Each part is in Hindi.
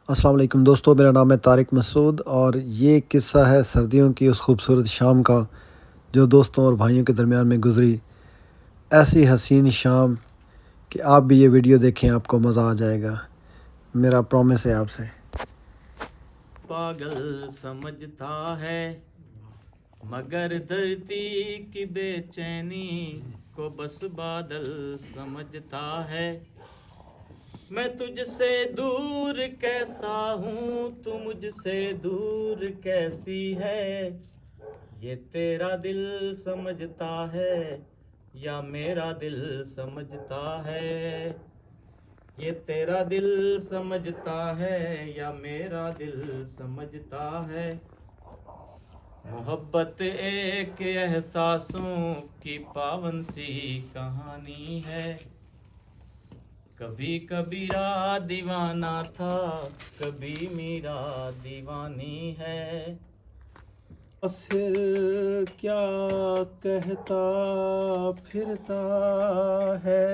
अस्सलाम वालेकुम दोस्तों, मेरा नाम है तारिक मसूद और ये किस्सा है सर्दियों की उस खूबसूरत शाम का जो दोस्तों और भाइयों के दरमियान में गुज़री। ऐसी हसीन शाम कि आप भी ये वीडियो देखें, आपको मज़ा आ जाएगा। मेरा प्रॉमिस है आपसे। पागल समझता है मगर धरती की बेचैनी को बस बादल समझता है। मैं तुझसे दूर कैसा हूँ, तू मुझसे दूर कैसी है। ये तेरा दिल समझता है या मेरा दिल समझता है। ये तेरा दिल समझता है या मेरा दिल समझता है। मोहब्बत एक एहसासों की पावन सी कहानी है। कभी कबीरा दीवाना था, कभी मीरा दीवानी है। फिर क्या कहता फिरता है,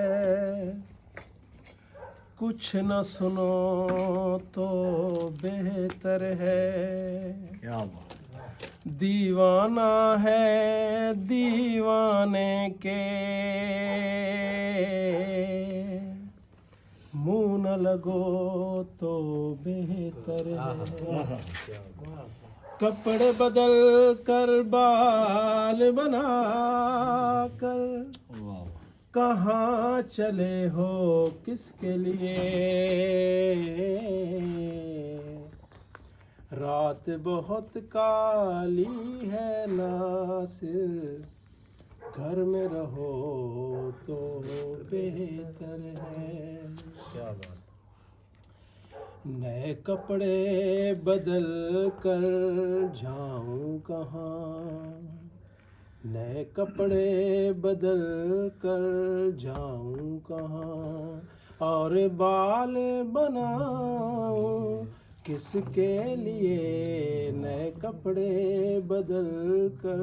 कुछ न सुनो तो बेहतर है। क्या बात। दीवाना है दीवाने के मुंह न लगो तो बेहतर है। कपड़े बदल कर बाल बना कर कहाँ चले हो किसके लिए। रात बहुत काली है नासिर, घर में रहो तो बेहतर है। क्या बात। नए कपड़े बदल कर जाऊं कहाँ, नए कपड़े बदल कर जाऊं कहाँ, और बाल बनाऊं किसके लिए। नए कपड़े बदल कर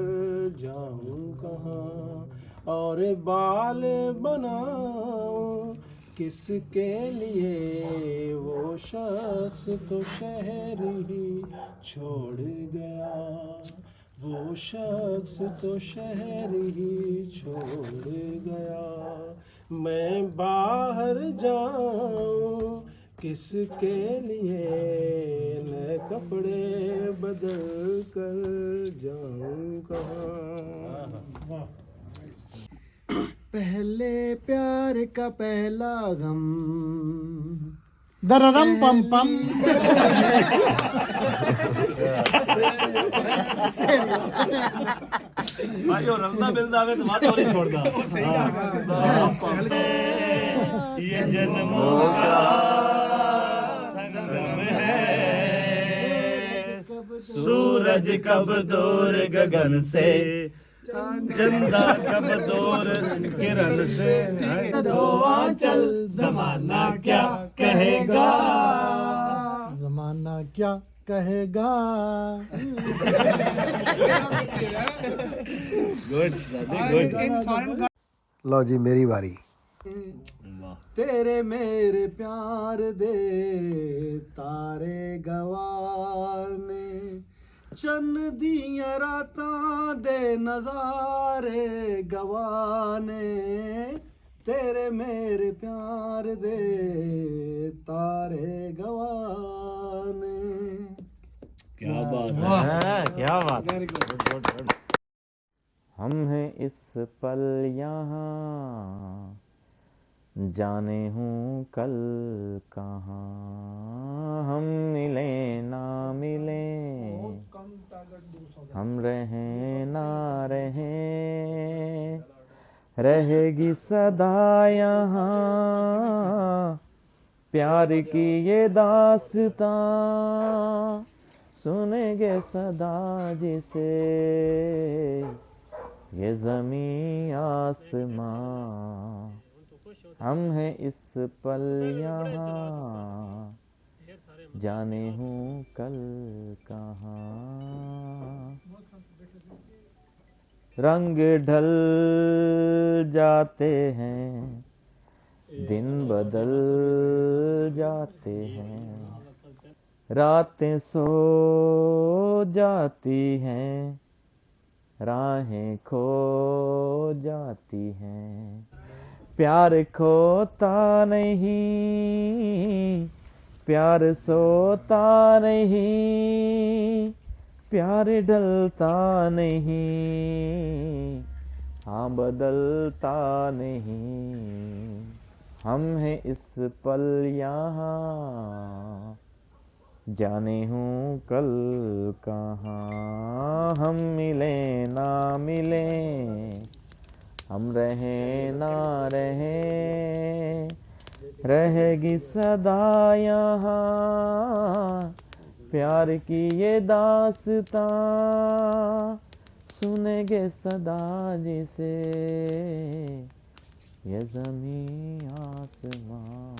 जाऊं कहाँ, और बाल बनाऊं किसके लिए। वो शख्स तो शहर ही छोड़ गया, वो शख्स तो शहर ही छोड़ गया। मैं बाहर जाऊं किसके लिए, नए कपड़े बदल कर जाऊं कहाँ। पहले प्यार का पहला गम दरदम पम पम। भाई वो रलता मिलता हमें तो बात और नहीं छोड़ता। ये जन्मों का संगम है। सूरज कब दूर गगन से, चंदा कब दूर किरण से। दो आंचल जमाना क्या कहेगा। जमाना क्या कहेगा। गुड। लो जी, मेरी बारी। तेरे मेरे प्यार दे तारे गवाने, चन्न दियां रातां दे नज़ारे गवाने। तेरे मेरे प्यार दे तारे गवाने। क्या बात है, क्या बात। हम हैं इस पल यहाँ, जाने हूँ कल कहाँ। हम मिले ना मिले, हम रहें ना रहें, रहेगी सदा यहाँ प्यार की ये दास्तां। सुनेंगे सदा जिसे ये ज़मीं आसमां। हम हैं इस पल यहाँ, जाने हूँ कल कहाँ। रंग ढल जाते हैं, दिन बदल जाते हैं, रातें सो जाती हैं, राहें खो जाती हैं, प्यार खोता नहीं, प्यार सोता नहीं, प्यार ढलता नहीं, हाँ बदलता नहीं। हम हैं इस पल यहाँ, जाने हूँ कल कहाँ। हम मिले ना मिले, हम रहे ना रहे, रहेगी सदा यहाँ प्यार की ये दास्तां, सुनेंगे सदा जिसे ये ज़मीं आसमां।